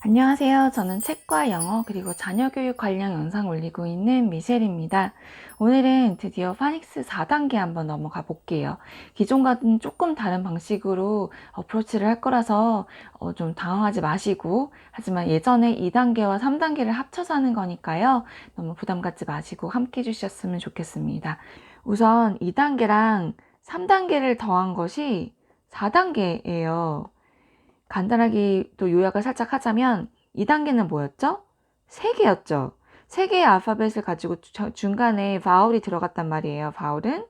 안녕하세요. 저는 책과 영어 그리고 자녀 교육 관련 영상 올리고 있는 미셸입니다. 오늘은 드디어 파닉스 4단계 한번 넘어가 볼게요. 기존과는 조금 다른 방식으로 어프로치를 할 거라서 좀 당황하지 마시고, 하지만 예전에 2단계와 3단계를 합쳐서 하는 거니까요. 너무 부담 갖지 마시고 함께 해주셨으면 좋겠습니다. 우선 2단계랑 3단계를 더한 것이 4단계예요. 간단하게 또 요약을 살짝 하자면 2단계는 뭐였죠? 3개였죠. 3개의 알파벳을 가지고 중간에 바울이 들어갔단 말이에요. 바울은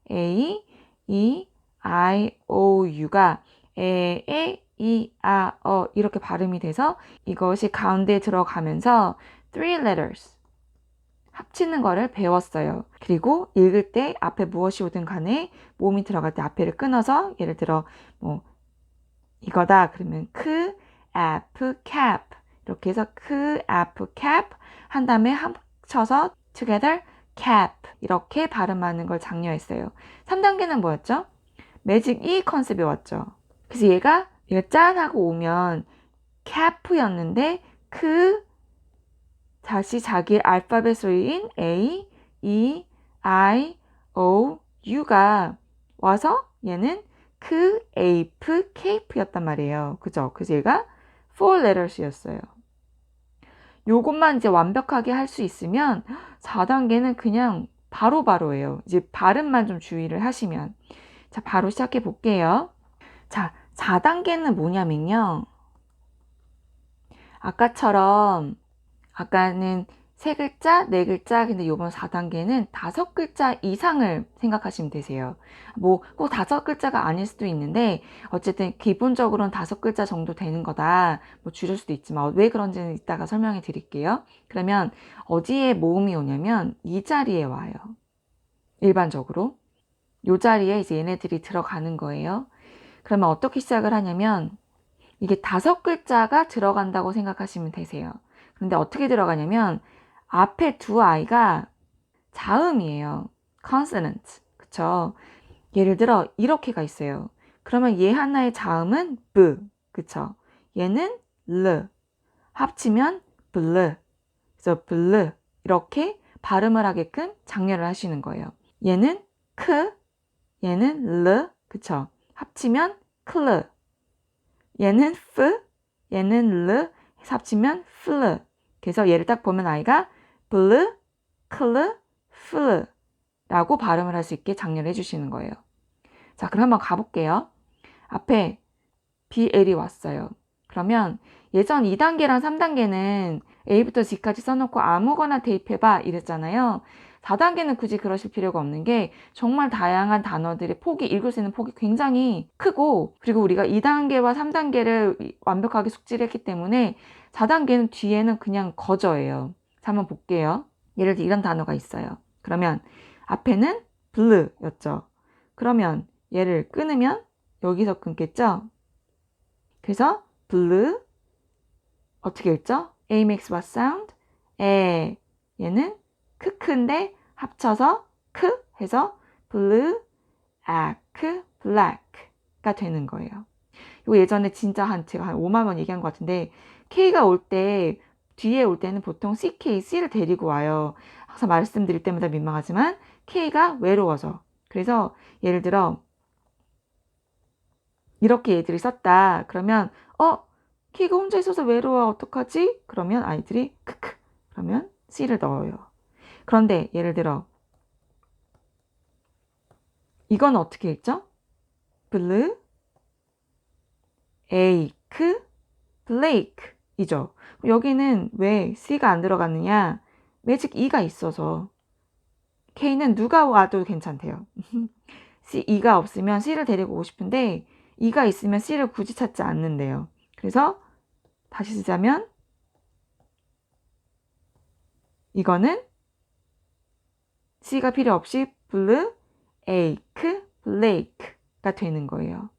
A, E, I, O, U가 에, 이, 아, 이렇게 발음이 돼서 이것이 가운데에 들어가면서 three letters 합치는 거를 배웠어요. 그리고 읽을 때 앞에 무엇이 오든 간에 모음이 들어갈 때 앞에를 끊어서 예를 들어 뭐 이거다 그러면 크, 애프, 캡 이렇게 해서 크, 애프, 캡 한 다음에 합쳐서 together, cap 이렇게 발음하는 걸 장려했어요. 3단계는 뭐였죠? 매직 E 컨셉이 왔죠. 그래서 얘가 짠 하고 오면 cap였는데 다시 자기 알파벳 소리인 A, E, I, O, U가 와서 얘는 에이프, 케이프였단 말이에요. 그죠? 그래서 얘가 four letters였어요. 요것만 이제 완벽하게 할 수 있으면 4단계는 그냥 바로바로예요. 이제 발음만 좀 주의를 하시면. 자, 바로 시작해 볼게요. 자, 4단계는 뭐냐면요. 아까는 3글자, 4글자, 근데 요번 4단계는 5글자 이상을 생각하시면 되세요. 뭐, 꼭 5글자가 아닐 수도 있는데, 어쨌든 기본적으로는 5글자 정도 되는 거다. 뭐, 줄일 수도 있지만, 왜 그런지는 이따가 설명해 드릴게요. 그러면, 어디에 모음이 오냐면, 이 자리에 와요. 일반적으로. 요 자리에 이제 얘네들이 들어가는 거예요. 그러면 어떻게 시작을 하냐면, 이게 5글자가 들어간다고 생각하시면 되세요. 그런데 어떻게 들어가냐면 앞에 두 아이가 자음이에요. consonant. 그쵸? 예를 들어 이렇게가 있어요. 그러면 얘 하나의 자음은 b. 그쵸? 얘는 l. 합치면 블르. 그래서 블르. 이렇게 발음을 하게끔 장려를 하시는 거예요. 얘는 크, 얘는 르. 그쵸? 합치면 클르. 얘는 프, 얘는 르, 합치면 플르. 그래서 얘를 딱 보면 아이가 블르, 클르, 플르 라고 발음을 할 수 있게 장려를 해주시는 거예요. 자, 그럼 한번 가볼게요. 앞에 BL이 왔어요. 그러면 예전 2단계랑 3단계는 A부터 G까지 써놓고 아무거나 대입해봐 이랬잖아요. 4단계는 굳이 그러실 필요가 없는 게 정말 다양한 단어들의 폭이, 읽을 수 있는 폭이 굉장히 크고, 그리고 우리가 2단계와 3단계를 완벽하게 숙지를 했기 때문에 4단계는 뒤에는 그냥 거저예요. 자, 한번 볼게요. 예를 들어 이런 단어가 있어요. 그러면 앞에는 blue였죠. 그러면 얘를 끊으면 여기서 끊겠죠? 그래서 blue 어떻게 읽죠? A makes what sound? 얘는 크크인데 합쳐서 크 해서 blue, black, black가 되는 거예요. 이거 예전에 진짜 제가 한 5만 원 얘기한 것 같은데 K가 올 때 뒤에 올 때는 보통 CK, C를 데리고 와요. 항상 말씀드릴 때마다 민망하지만 K가 외로워서. 그래서 예를 들어 이렇게 애들이 썼다. 그러면 키가 혼자 있어서 외로워 어떡하지? 그러면 아이들이 크크 그러면 C를 넣어요. 그런데 예를 들어 이건 어떻게 읽죠? 블루, 에이크, 블레이크 이죠. 여기는 왜 C가 안 들어갔느냐? 매직 E가 있어서. K는 누가 와도 괜찮대요. E가 없으면 C를 데리고 오고 싶은데 E가 있으면 C를 굳이 찾지 않는데요. 그래서 다시 쓰자면 이거는 C가 필요 없이 블루, 에이크, 블레이크가 되는 거예요.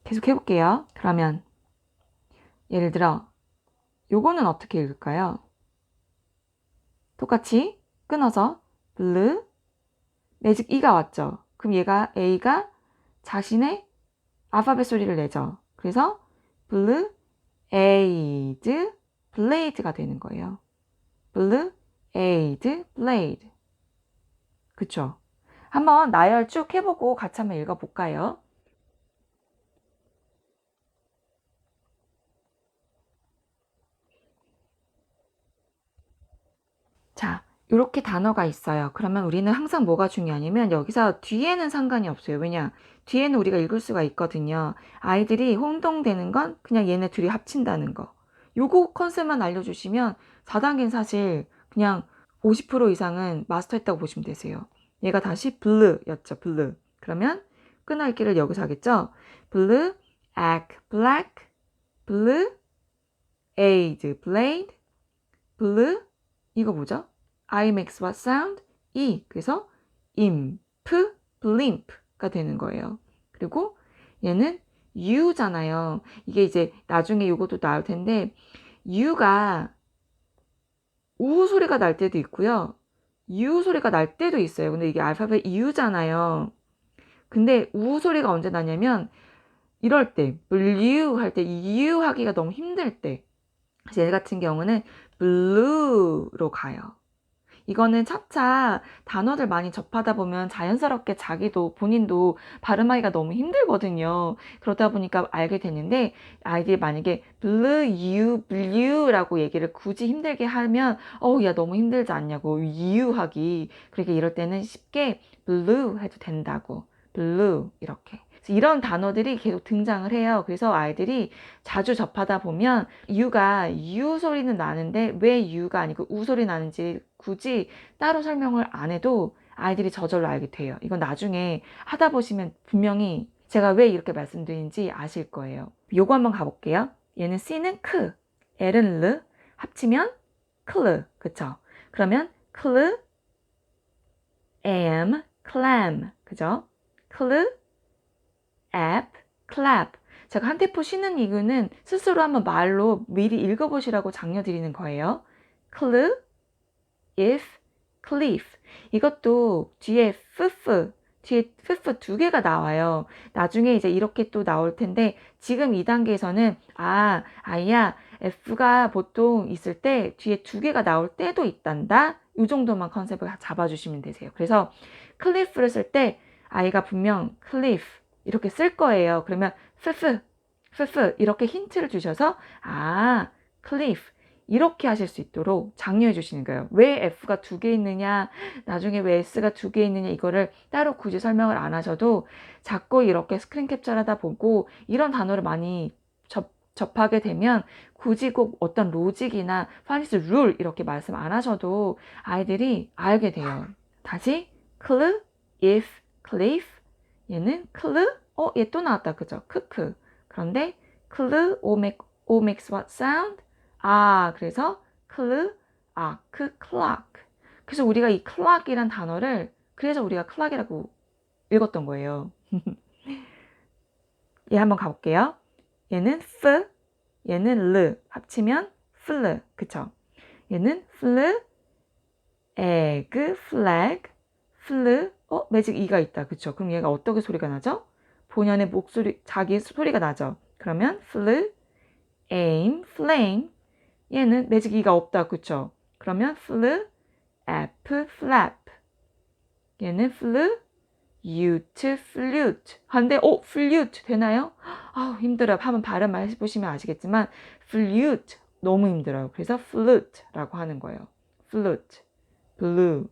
계속 해볼게요. 그러면 예를 들어 요거는 어떻게 읽을까요? 똑같이 끊어서 블루, 매직 E가 왔죠. 그럼 A가 자신의 알파벳 소리를 내죠. 그래서 블루, 에이드, blade가 되는 거예요. blade, blade. 그쵸? 한번 나열 쭉 해보고 같이 한번 읽어볼까요? 자, 이렇게 단어가 있어요. 그러면 우리는 항상 뭐가 중요하냐면 여기서 뒤에는 상관이 없어요. 왜냐? 뒤에는 우리가 읽을 수가 있거든요. 아이들이 혼동되는 건 그냥 얘네 둘이 합친다는 거. 요거 컨셉만 알려주시면 4단계는 사실 그냥 50% 이상은 마스터했다고 보시면 되세요. 얘가 다시 blue였죠. blue. 그러면 끊어읽기를 여기서 하겠죠. blue, egg, black, blue, aid, blade, blue, 이거 뭐죠? I makes what sound? E. 그래서 imp, blimp가 되는 거예요. 그리고 얘는 U잖아요. 이게 이제 나중에 이것도 나올 텐데 U가 우 소리가 날 때도 있고요. U 소리가 날 때도 있어요. 근데 이게 알파벳 U잖아요. 근데 우 소리가 언제 나냐면 이럴 때 blue 할 때 U 하기가 너무 힘들 때. 그래서 얘 같은 경우는 blue로 가요. 이거는 차차 단어들 많이 접하다 보면 자연스럽게 자기도 본인도 발음하기가 너무 힘들거든요. 그러다 보니까 알게 되는데 아이들이 만약에 blue라고 얘기를 굳이 힘들게 하면 야 너무 힘들지 않냐고 you 하기. 그러니까 이럴 때는 쉽게 blue 해도 된다고. blue 이렇게. 이런 단어들이 계속 등장을 해요. 그래서 아이들이 자주 접하다 보면 U가 U 소리는 나는데 왜 U가 아니고 우 소리 나는지 굳이 따로 설명을 안 해도 아이들이 저절로 알게 돼요. 이건 나중에 하다 보시면 분명히 제가 왜 이렇게 말씀드리는지 아실 거예요. 요거 한번 가볼게요. 얘는 C는 크, L은 르, 합치면 클르, 그쵸? 그러면 클르, am, clam, 그죠? 클르, app, clap. 제가 한 테포 쉬는 이유는 스스로 한번 말로 미리 읽어보시라고 장려드리는 거예요. cliff, if, cliff. 이것도 뒤에 뒤에 두 개가 나와요. 나중에 이제 이렇게 또 나올 텐데 지금 2단계에서는 아이야 F가 보통 있을 때 뒤에 두 개가 나올 때도 있단다. 이 정도만 컨셉을 잡아주시면 되세요. 그래서 cliff를 쓸 때 아이가 분명 cliff 이렇게 쓸 거예요. 그러면 이렇게 힌트를 주셔서 cliff 이렇게 하실 수 있도록 장려해 주시는 거예요. 왜 F가 두 개 있느냐, 나중에 왜 S가 두 개 있느냐 이거를 따로 굳이 설명을 안 하셔도 자꾸 이렇게 스크린 캡처를 하다 보고 이런 단어를 많이 접하게 되면 굳이 꼭 어떤 로직이나 파니스 룰 이렇게 말씀 안 하셔도 아이들이 알게 돼요. 다시 clue, if, cliff 얘는 clue, 얘 또 나왔다 그죠? 크크. 그런데 clue, o makes what sound? 그래서 clue, clock. 그래서 우리가 이 clock이란 단어를 그래서 우리가 clock이라고 읽었던 거예요. 얘 한번 가볼게요. 얘는 얘는 르 합치면 fl, 그쵸? 얘는 fl, egg, flag, fl, 매직 e가 있다, 그쵸? 그럼 얘가 어떻게 소리가 나죠? 본연의 목소리, 자기 소리가 나죠? 그러면 fl, aim, flame, 얘는 매직 e가 없다, 그쵸? 그러면 fl, app, flap, 얘는 fl, ute, flute. 근데 flute 되나요? 힘들어요. 한번 발음만 해보시면 아시겠지만 flute 너무 힘들어요. 그래서 flute라고 하는 거예요. flute, blue,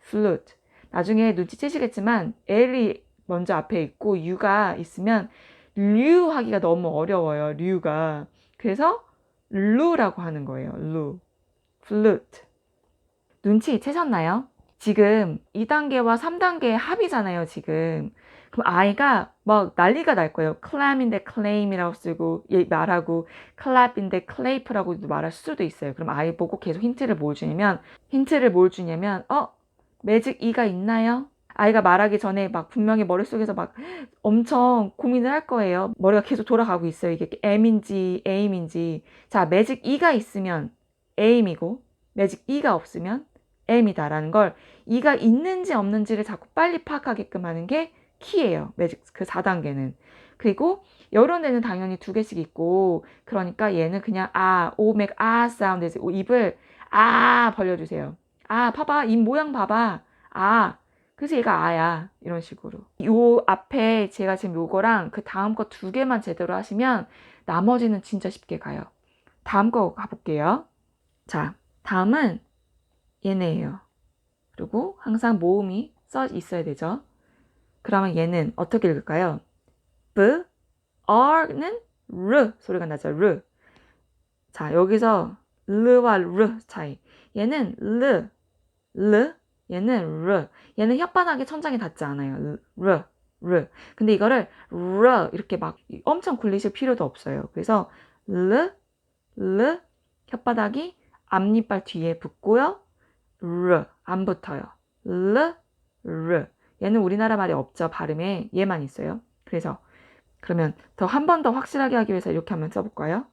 flute. 나중에 눈치채시겠지만 L이 먼저 앞에 있고 U가 있으면 류 하기가 너무 어려워요. 류가. 그래서 루라고 하는 거예요. 루, flute. 눈치채셨나요? 지금 2단계와 3단계의 합이잖아요, 지금. 그럼 아이가 막 난리가 날 거예요. clam인데 claim이라고 쓰고 말하고 clap인데 clap라고도 말할 수도 있어요. 그럼 아이 보고 계속 힌트를 뭘 주냐면 매직 e가 있나요? 아이가 말하기 전에 막 분명히 머릿속에서 막 엄청 고민을 할 거예요. 머리가 계속 돌아가고 있어요. 이게 M인지 aim인지. 자, 매직 e가 있으면 aim이고 매직 e가 없으면 M이다라는 걸 E가 있는지 없는지를 자꾸 빨리 파악하게끔 하는 게 키예요. 매직 그 4단계는. 그리고 이런 데는 당연히 두 개씩 있고, 그러니까 얘는 그냥 오 make 사운드. 입을 벌려주세요. 봐봐. 입 모양 봐봐. 그래서 얘가 아야. 이런 식으로. 요 앞에 제가 지금 요거랑 그 다음 거 두 개만 제대로 하시면 나머지는 진짜 쉽게 가요. 다음 거 가볼게요. 자, 다음은 얘네예요. 그리고 항상 모음이 써 있어야 되죠. 그러면 얘는 어떻게 읽을까요? B, R는 R 소리가 나죠. R. 자, 여기서 L와 R 차이. 얘는 L, 얘는 R. 얘는 혓바닥이 천장에 닿지 않아요. R. 근데 이거를 R 이렇게 막 엄청 굴리실 필요도 없어요. 그래서 L, 혓바닥이 앞니빨 뒤에 붙고요. R 안 붙어요. L. 얘는 우리나라 말이 없죠. 발음에 얘만 있어요. 그래서 그러면 더 한 번 더 확실하게 하기 위해서 이렇게 한번 써볼까요?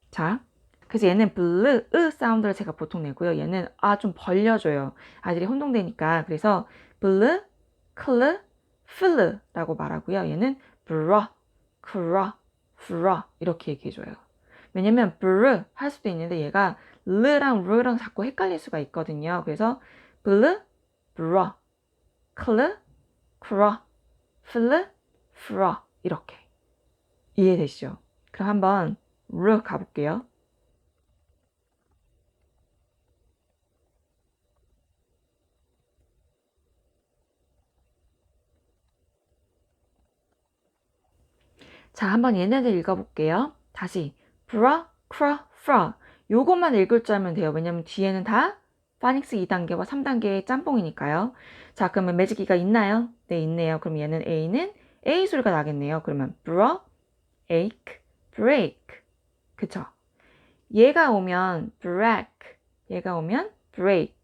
자, 그래서 얘는 블루, 사운드를 제가 보통 내고요. 얘는 좀 벌려줘요. 아이들이 혼동되니까. 그래서 블루, 클르, 플르라고 말하고요. 얘는 브라, 크라, 프라 이렇게 얘기해줘요. 왜냐면 블루 할 수도 있는데 얘가 르랑 르랑 자꾸 헷갈릴 수가 있거든요. 그래서 블루, 브라, 클르, 크라, 플르, 프라 이렇게 이해되시죠? 그럼 한번 르 가볼게요. 자, 한번 얘네들 읽어볼게요. 다시 브라, 크라, 프라 요것만 읽을 줄 알면 돼요. 왜냐면 뒤에는 다 파닉스 2단계와 3단계의 짬뽕이니까요. 자, 그러면 매직기가 있나요? 네, 있네요. 그럼 얘는 A는 A 소리가 나겠네요. 그러면 브라, ache, break. 그쵸? 얘가 오면 break, 얘가 오면 break,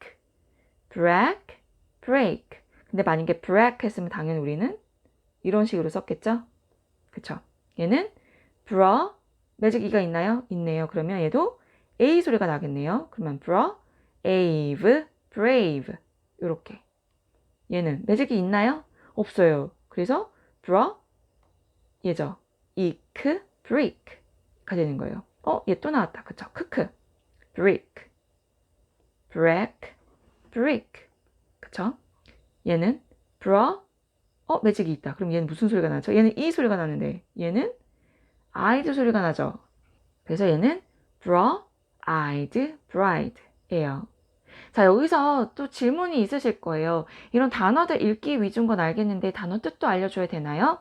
break. 근데 만약에 break 했으면 당연히 우리는 이런 식으로 썼겠죠? 그쵸? 얘는 bra, 매직 이가 있나요? 있네요. 그러면 얘도 A 소리가 나겠네요. 그러면 bra, ave, brave 이렇게. 얘는 매직이 있나요? 없어요. 그래서 bra, 얘죠. eek, break가 되는 거예요. 얘 또 나왔다. 그쵸? 크크, break, break. 그쵸? 얘는 bra, 매직이 있다. 그럼 얘는 무슨 소리가 나죠? 얘는 이 소리가 나는데 얘는 eyed 소리가 나죠. 그래서 얘는 bra-eyed bride예요. 자, 여기서 또 질문이 있으실 거예요. 이런 단어들 읽기 위주인 건 알겠는데 단어 뜻도 알려줘야 되나요?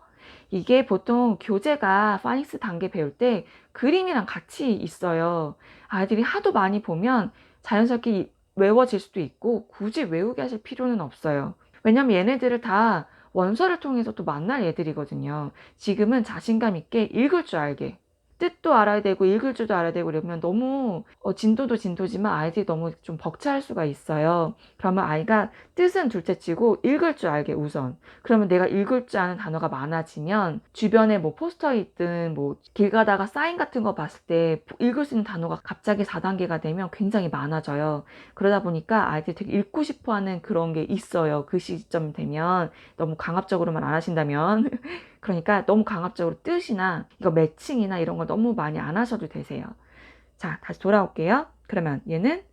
이게 보통 교재가 파닉스 단계 배울 때 그림이랑 같이 있어요. 아이들이 하도 많이 보면 자연스럽게 외워질 수도 있고 굳이 외우게 하실 필요는 없어요. 왜냐면 얘네들을 다 원서를 통해서 또 만날 애들이거든요. 지금은 자신감 있게 읽을 줄 알게. 뜻도 알아야 되고 읽을 줄도 알아야 되고 이러면 너무 진도도 진도지만 아이들이 너무 좀 벅차할 수가 있어요. 그러면 아이가 뜻은 둘째치고 읽을 줄 알게 우선. 그러면 내가 읽을 줄 아는 단어가 많아지면 주변에 뭐 포스터에 있든 뭐 길 가다가 사인 같은 거 봤을 때 읽을 수 있는 단어가 갑자기 4단계가 되면 굉장히 많아져요. 그러다 보니까 아이들이 되게 읽고 싶어 하는 그런 게 있어요. 그 시점 되면 너무 강압적으로만 안 하신다면 그러니까 너무 강압적으로 뜻이나 이거 매칭이나 이런 걸 너무 많이 안 하셔도 되세요. 자, 다시 돌아올게요. 그러면 얘는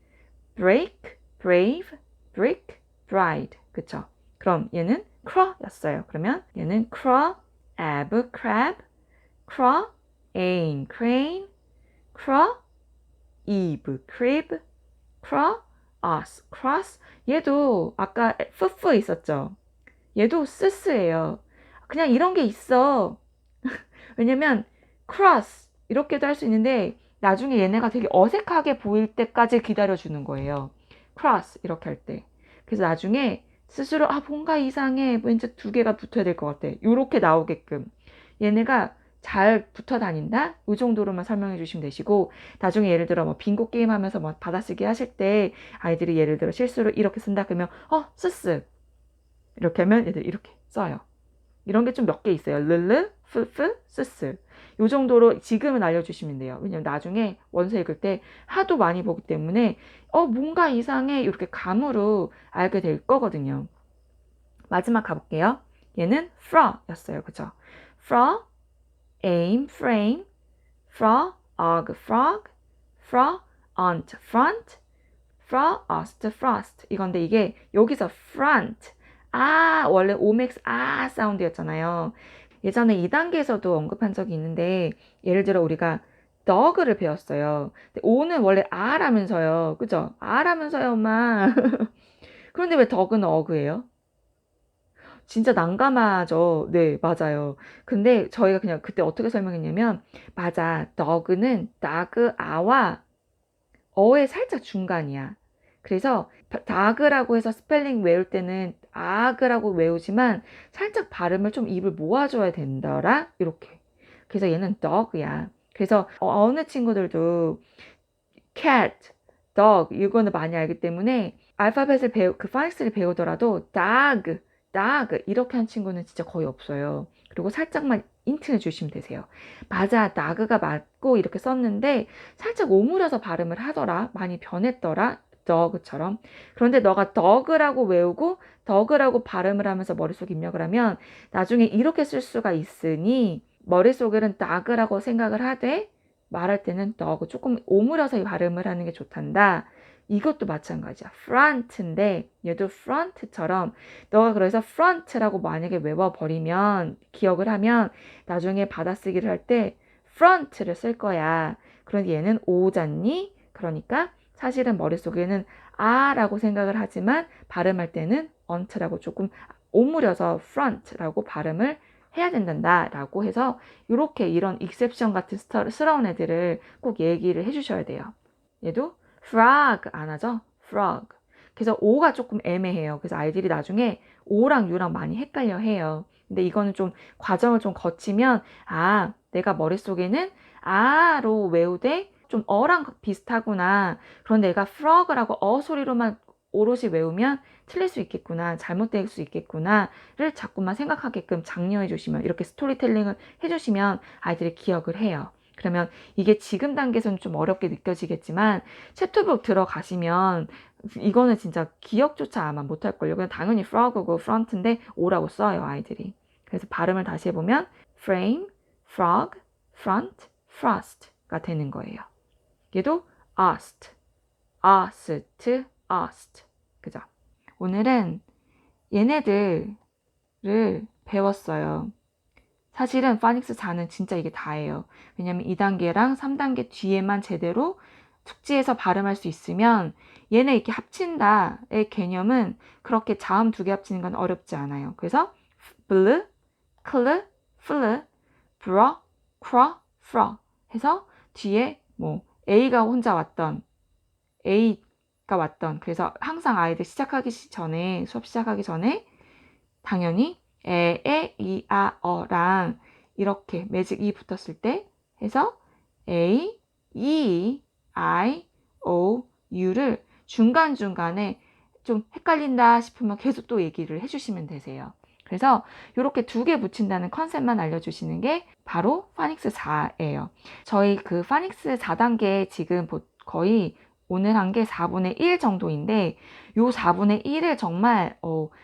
break, brave, brick, bride. 그쵸? 그럼 얘는 craw였어요. 그러면 얘는 craw, ab, crab, craw, ain, crane, craw, eve, crib, craw, us, cross. 얘도 아까 푸푸 있었죠? 얘도 스스예요. 그냥 이런 게 있어. 왜냐면 cross 이렇게도 할 수 있는데 나중에 얘네가 되게 어색하게 보일 때까지 기다려주는 거예요. cross 이렇게 할 때. 그래서 나중에 스스로 뭔가 이상해. 왠지 두 개가 붙어야 될 것 같아. 이렇게 나오게끔. 얘네가 잘 붙어 다닌다? 이 정도로만 설명해 주시면 되시고 나중에 예를 들어 뭐 빙고 게임 하면서 뭐 받아쓰기 하실 때 아이들이 예를 들어 실수로 이렇게 쓴다 그러면 스스 이렇게 하면 얘들 이렇게 써요. 이런 게 좀 몇 개 있어요. 르르, 프프, 스스. 요 정도로 지금은 알려주시면 돼요. 왜냐면 나중에 원서 읽을 때 하도 많이 보기 때문에 뭔가 이상해 이렇게 감으로 알게 될 거거든요. 마지막 가볼게요. 얘는 fra 였어요. 그쵸? fra, aim, frame, frog, front, frost, frost. 이건데 이게 여기서 front, 원래 오맥스 사운드였잖아요. 예전에 2단계에서도 언급한 적이 있는데 예를 들어 우리가 dog를 배웠어요. 근데 오는 원래 라면서요. 그죠? 라면서요, 엄마. 그런데 왜 dog는 어그예요? 진짜 난감하죠. 네, 맞아요. 근데 저희가 그냥 그때 어떻게 설명했냐면, 맞아. dog는 아와 어의 살짝 중간이야. 그래서 dog라고 해서 스펠링 외울 때는 아그라고 외우지만 살짝 발음을 좀 입을 모아줘야 된더라. 이렇게. 그래서 얘는 dog야. 그래서 어느 친구들도 cat, dog 이거는 많이 알기 때문에 알파벳을 그 파닉스를 배우더라도 dog 이렇게 한 친구는 진짜 거의 없어요. 그리고 살짝만 인트해 주시면 되세요. 맞아, dog가 맞고 이렇게 썼는데 살짝 오므려서 발음을 하더라. 많이 변했더라. dog처럼. 그런데 너가 dog라고 외우고 dog라고 발음을 하면서 머릿속에 입력을 하면 나중에 이렇게 쓸 수가 있으니 머릿속에는 dog라고 생각을 하되 말할 때는 dog 조금 오므려서 발음을 하는 게 좋단다. 이것도 마찬가지야. front인데 얘도 front처럼 너가 그래서 front라고 만약에 외워버리면 기억을 하면 나중에 받아쓰기를 할 때 front를 쓸 거야. 그런데 얘는 오잖니? 그러니까 사실은 머릿속에는 라고 생각을 하지만 발음할 때는 ont라고 조금 오므려서 front라고 발음을 해야 된단다 라고 해서 이렇게 이런 익셉션 같은 스러운 애들을 꼭 얘기를 해주셔야 돼요. 얘도 frog 안 하죠? frog. 그래서 O가 조금 애매해요. 그래서 아이들이 나중에 O랑 U랑 많이 헷갈려 해요. 근데 이거는 좀 과정을 좀 거치면 내가 머릿속에는 로 외우되 좀 어랑 비슷하구나. 그런데 내가 frog라고 소리로만 오롯이 외우면 틀릴 수 있겠구나, 잘못될 수 있겠구나를 자꾸만 생각하게끔 장려해 주시면, 이렇게 스토리텔링을 해주시면 아이들이 기억을 해요. 그러면 이게 지금 단계에서는 좀 어렵게 느껴지겠지만 챕터북 들어가시면 이거는 진짜 기억조차 아마 못할걸요. 그냥 당연히 frog고 front인데 O라고 써요, 아이들이. 그래서 발음을 다시 해보면 frame, frog, front, frost가 되는 거예요. 얘도 asked, asked. 그죠? 오늘은 얘네들을 배웠어요. 사실은 파닉스 4는 진짜 이게 다예요. 왜냐면 2단계랑 3단계 뒤에만 제대로 숙지해서 발음할 수 있으면 얘네 이렇게 합친다의 개념은 그렇게 자음 두 개 합치는 건 어렵지 않아요. 그래서 blue, cl, fl, bro, cro, fro 해서 뒤에 뭐 A가 혼자 왔던 A가 왔던, 그래서 항상 아이들 수업 시작하기 전에 당연히 이, 어랑 이렇게 매직 이 붙었을 때 해서 A, E, I, O, U를 중간중간에 좀 헷갈린다 싶으면 계속 또 얘기를 해주시면 되세요. 그래서 이렇게 두 개 붙인다는 컨셉만 알려주시는 게 바로 파닉스 4예요. 저희 그 파닉스 4단계 지금 거의 오늘 한 게 4분의 1 정도인데 요 4분의 1을 정말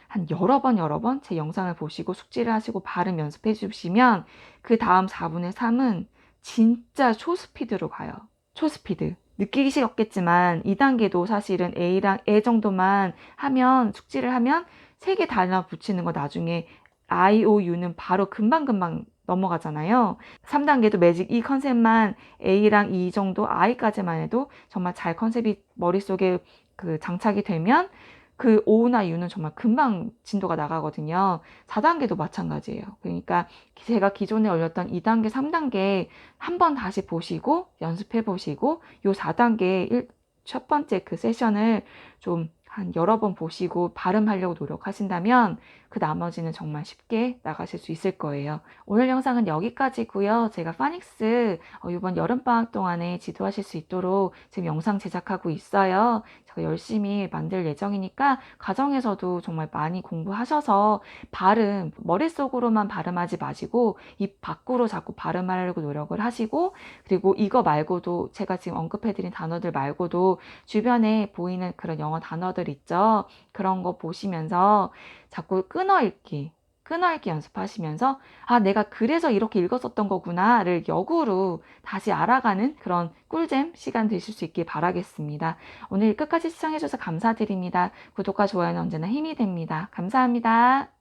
한 여러 번 제 영상을 보시고 숙지를 하시고 발음 연습해 주시면 그 다음 4분의 3은 진짜 초스피드로 가요. 초스피드. 느끼시겠지만 2단계도 사실은 A랑 에 정도만 하면 숙지를 하면 3개 단어 붙이는 거 나중에 I, O, U는 바로 금방금방 넘어가잖아요. 3단계도 매직 이 컨셉만 A랑 E 정도 I까지만 해도 정말 잘 컨셉이 머릿속에 그 장착이 되면 그 O나 U는 정말 금방 진도가 나가거든요. 4단계도 마찬가지예요. 그러니까 제가 기존에 올렸던 2단계, 3단계 한번 다시 보시고 연습해 보시고 요 4단계 첫 번째 그 세션을 좀 한 여러 번 보시고 발음하려고 노력하신다면 그 나머지는 정말 쉽게 나가실 수 있을 거예요. 오늘 영상은 여기까지고요. 제가 파닉스 이번 여름방학 동안에 지도하실 수 있도록 지금 영상 제작하고 있어요. 제가 열심히 만들 예정이니까 가정에서도 정말 많이 공부하셔서 발음, 머릿속으로만 발음하지 마시고 입 밖으로 자꾸 발음하려고 노력을 하시고, 그리고 이거 말고도 제가 지금 언급해드린 단어들 말고도 주변에 보이는 그런 영어 단어들 있죠. 그런 거 보시면서 자꾸 끊어 읽기, 끊어읽기 연습하시면서 아, 내가 그래서 이렇게 읽었었던 거구나를 역으로 다시 알아가는 그런 꿀잼 시간 되실 수 있길 바라겠습니다. 오늘 끝까지 시청해주셔서 감사드립니다. 구독과 좋아요는 언제나 힘이 됩니다. 감사합니다.